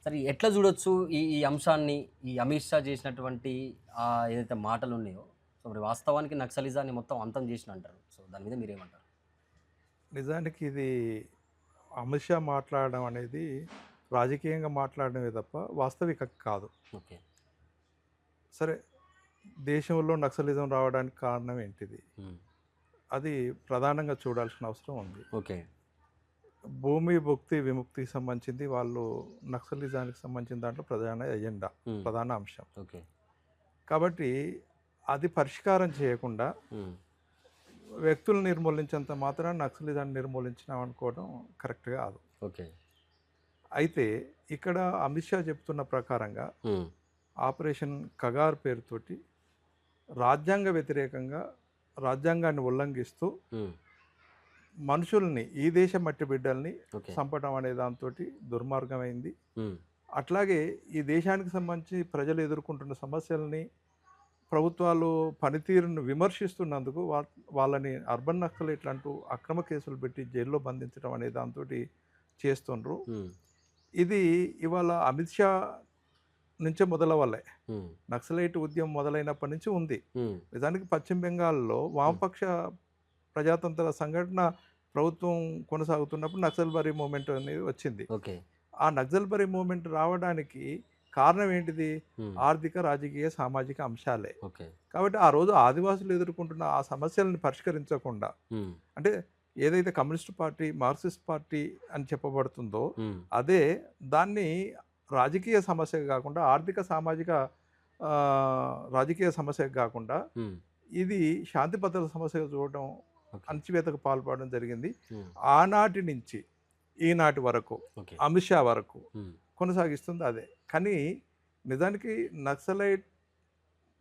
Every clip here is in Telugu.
సరే ఎట్లా చూడొచ్చు ఈ ఈ అంశాన్ని, ఈ అమిత్ షా చేసినటువంటి ఏదైతే మాటలున్నాయో, సో మరి వాస్తవానికి నక్సలిజాన్ని మొత్తం అంతం చేసినంటారు. సో దాని మీద మీరేమంటారు? నిజానికి ఇది అమిత్ షా మాట్లాడడం అనేది రాజకీయంగా మాట్లాడడమే తప్ప వాస్తవికత కాదు. ఓకే. సరే, దేశంలో నక్సలిజం రావడానికి కారణం ఏంటిది? హ్మ్. అది ప్రధానంగా చూడాల్సిన అవసరం ఉంది. ఓకే. భూమి భుక్తి విముక్తికి సంబంధించింది వాళ్ళు నక్సలిజానికి సంబంధించిన దాంట్లో ప్రధాన ఎజెండా, హ్మ్. ప్రధాన అంశం. ఓకే. కాబట్టి అది పరిష్కారం చేయకుండా హ్మ్. వ్యక్తులు నిర్మూలించేంత మాత్రాన నక్సలిజాన్ని నిర్మూలించినాం అనుకోవడం కరెక్ట్ కాదు. ఓకే. అయితే ఇక్కడ అమిత్ షా చెప్తున్న ప్రకారంగా హ్మ్. ఆపరేషన్ కగార్ పేరుతోటి రాజ్యాంగ వ్యతిరేకంగా రాజ్యాంగాన్ని ఉల్లంఘిస్తూ హ్మ్. మనుషుల్ని, ఈ దేశ మట్టి బిడ్డల్ని ఓకే. చంపడం అనే దాంతోటి దుర్మార్గమైంది. హ్మ్. అట్లాగే ఈ దేశానికి సంబంధించి ప్రజలు ఎదుర్కొంటున్న సమస్యల్ని, ప్రభుత్వాలు పనితీరును విమర్శిస్తున్నందుకు వాళ్ళని అర్బన్ నక్సలైట్లు అంటూ అక్రమ కేసులు పెట్టి జైల్లో బంధించడం అనే దాంతోటి చేస్తుండ్రు. హ్మ్. ఇది ఇవాళ అమిత్ షా నుంచే మొదలవ్వలే. హ్మ్. నక్సలైట్ ఉద్యమం మొదలైనప్పటి నుంచి ఉంది. హ్మ్. నిజానికి పశ్చిమ బెంగాల్‌లో హ్మ్. వామపక్ష ప్రజాతంత్ర సంఘటన ప్రభుత్వం కొనసాగుతున్నప్పుడు నక్సల్బరీ మూవ్‌మెంట్ అనేది వచ్చింది. ఓకే. ఆ నక్సల్బరీ మూవ్‌మెంట్ రావడానికి కారణం ఏంటిది? హ్మ్. ఆర్థిక, రాజకీయ, సామాజిక అంశాలే. ఓకే. కాబట్టి ఆ రోజు ఆదివాసులు ఎదుర్కొంటున్న ఆ సమస్యలను పరిష్కరించకుండా, హ్మ్. అంటే ఏదైతే కమ్యూనిస్ట్ పార్టీ, మార్క్సిస్ట్ పార్టీ అని చెప్పబడుతుందో హ్మ్. అదే దాన్ని రాజకీయ సమస్యగా కాకుండా ఆర్థిక, సామాజిక రాజకీయ సమస్యగా కాకుండా హ్మ్. ఇది శాంతి భద్రతల సమస్యగా చూడడం, ఓకే. అణచివేతకు పాల్పడడం జరిగింది. హ్మ్. ఆనాటి నుంచి ఈనాటి వరకు ఓకే. అమిత్ షా వరకు హ్మ్. కొనసాగిస్తుంది అదే. కానీ నిజానికి నక్సలైట్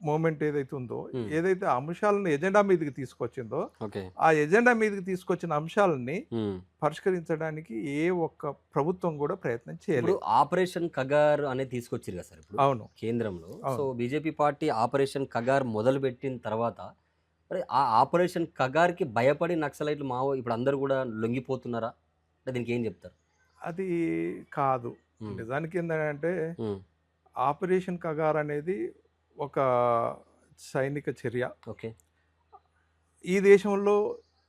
మూవ్‌మెంట్ ఏదైతే ఉందో, హ్మ్. ఏదైతే అంశాలను ఎజెండా మీదకి తీసుకొచ్చిందో, ఓకే. ఆ ఎజెండా మీదకి తీసుకొచ్చిన అంశాలని హ్మ్. పరిష్కరించడానికి ఏ ఒక్క ప్రభుత్వం కూడా ప్రయత్నం ఇప్పుడు చేయలేదు. ఆపరేషన్ కగార్ అనేది తీసుకొచ్చిర్రు కదా సార్ ఇప్పుడు అవును. కేంద్రంలో. సో, అవును. బీజేపీ పార్టీ ఆపరేషన్ కగార్ మొదలుపెట్టిన తర్వాత మరి ఆ ఆపరేషన్ కగార్‌కి భయపడి నక్సలైట్లు ఇప్పుడు అందరూ గూడా లొంగిపోతున్నారా? అంటే దీనికి ఏం జెప్తారు? అది కాదు. హ్మ్. నిజానికి ఏందనంటే హ్మ్. ఆపరేషన్ కగార్ అనేది ఒక సైనిక చర్య. ఓకే. ఈ దేశంలో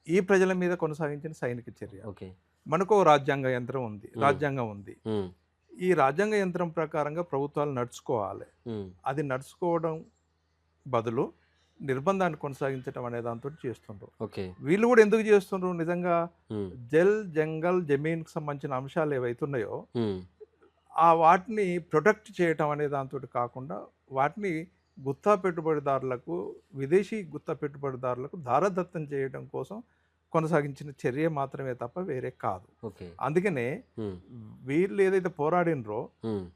ఈ ప్రజల మీద కొనసాగించిన సైనిక చర్య. ఓకే. మనకో రాజ్యాంగ యంత్రం ఉంది. హ్మ్. రాజ్యాంగం ఉంది. హ్మ్. ఈ రాజ్యాంగ యంత్రం ప్రకారంగా ప్రభుత్వాలు నడుచుకోవాలి. హ్మ్. అది నడుచుకోవడం బదులు నిర్బంధాన్ని కొనసాగించడం అనే దాంతోటి చేస్తుండ్రు. ఓకే. వీళ్ళు గూడా ఎందుకు చేస్తుండ్రు నిజంగా? హ్మ్. జల్, జంగల్, జమీన్‌కి సంబంధించిన అంశాలు ఏవైతున్నాయో హ్మ్. ఆ వాటిని ప్రొటెక్ట్ చేయటం అనే దాంతోటి కాకుండా, వాటిని గుత్తా పెట్టుబడిదారులకు, విదేశీ గుత్తా పెట్టుబడిదారులకు దారదత్తం చేయడం కోసం కొనసాగించిన చర్య మాత్రమే తప్ప వేరే కాదు. ఓకే. అందుకనే హ్మ్. వీళ్ళు ఏదైతే పోరాడినరో, హ్మ్.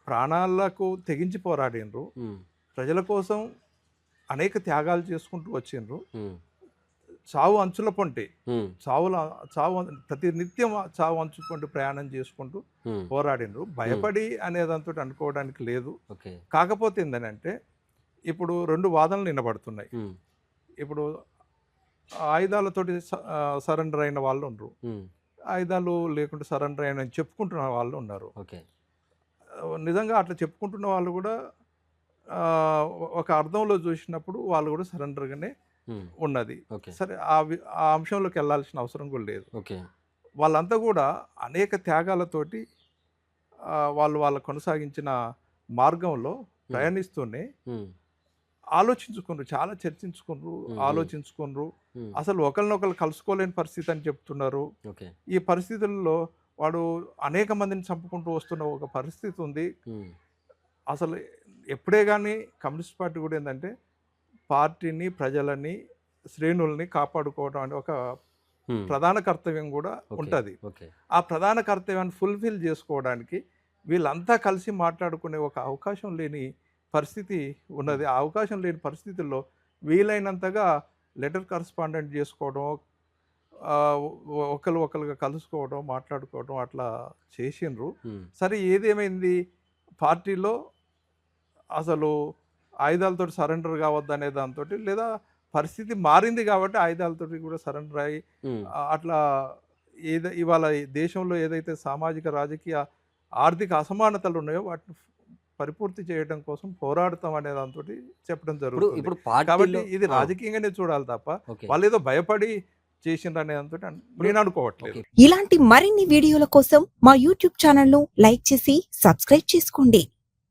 ప్రాణాలకు తెగించి పోరాడినరు. హ్మ్. ప్రజల కోసం అనేక త్యాగాలు చేసుకుంటూ వచ్చిండ్రు. హ్మ్. చావు అంచుల పొంటి హ్మ్. చావుల చావు ప్రతి నిత్యం చావు అంచు పొంటి ప్రయాణం చేసుకుంటూ హ్మ్. పోరాడిండ్రు. హ్మ్. భయపడి అనే దాంతోటి అనుకోవడానికి లేదు. ఓకే. కాకపోతే ఏందనంటే, ఇప్పుడు 2 వాదనలు వినబడుతున్నాయి. హ్మ్. ఇప్పుడు ఆయుధాలతోటి సరెండర్ అయిన వాళ్ళుండ్రు. హ్మ్. ఆయుధాలు లేకుండా సరెండర్ అయ్యానని చెప్పుకుంటున్న వాళ్ళు ఉన్నారు. ఓకే. నిజంగా అట్లా చెప్పుకుంటున్న వాళ్ళు గూడా ఒక అర్థంలో చూసినప్పుడు వాళ్ళు గూడా సరెండర్‌గానే హ్మ్. ఉన్నది. ఓకే. సరే ఆ అంశంలోకి ఎళ్ళాల్సిన అవసరం గూడా లేదు. ఓకే. వాళ్ళంతా గూడా అనేక త్యాగాలతోటి వాళ్ళు కొనసాగించిన మార్గంలో హ్మ్. ప్రయాణిస్తూనే హ్మ్. ఆలోచించుకుండ్రు. చాలా చర్చించుకుండ్రు, హ్మ్. హ్మ్. ఆలోచించుకుండ్రు. హ్మ్. అసలు ఒకళ్ళనొకళ్ళు కలుసుకోలేని పరిస్థితి అని చెప్తున్నారు. ఓకే. ఈ పరిస్థితుల్లో వాడు అనేక మందిని చంపుకుంటూ వస్తున్న ఒక పరిస్థితి ఉంది. హ్మ్. అసలు ఎప్పుడే గాని కమ్యూనిస్ట్ పార్టీ గూడా ఏందంటే, పార్టీని, ప్రజలని, శ్రేణుల్ని కాపాడుకోవడం అనే ఒక హ్మ్. ప్రధాన కర్తవ్యం గూడా ఓకే. ఉంటది. ఓకే. ఆ ప్రధాన కర్తవ్యాన్ని ఫుల్‌ఫిల్ జేసుకోవడానికి వీళ్ళంతా కలిసి మాట్లాడుకునే ఒక అవకాశం లేని పరిస్థితి హ్మ్. ఉన్నది. ఆ అవకాశం లేని పరిస్థితుల్లో వీలైనంతగా లెటర్ కరస్పాండెంట్ జేసుకోవడం, ఒకళ్ళుగా కలుసుకోవడం, మాట్లాడుకోవడం అట్లా చేసిండ్రు. హ్మ్. సరే, ఏదేమైంది పార్టీలో అసలు ఆయుధాలతోటి సరెండర్ కావద్దనే దాంతోటి, లేదా పరిస్థితి మారింది కాబట్టి ఆయుధాలతోటి కూడా సరెండర్ అయ్యి హ్మ్. అట్లా ఇవాళ ఈ దేశంలో ఏదైతే సామాజిక, రాజకీయ ఆర్థిక అసమానతలు ఉన్నాయో వాటిని పరిపూర్తి చేయడం కోసం పోరాడతాం అనే దాంతో చెప్పడం ఇప్పుడు జరుగుతుంది. ఇప్పుడు కాబట్టి పార్టీలో ఇది రాజకీయంగానే చూడాలి తప్ప ఓకే వాళ్ళు ఏదో భయపడి చేసిండ్రనే దాంతో నేను అనుకోవట్లేదు. ఓకే ఇలాంటి మరిన్ని వీడియోల కోసం మా యూట్యూబ్ ఛానల్ను లైక్ చేసి సబ్స్క్రైబ్ చేసుకోండి.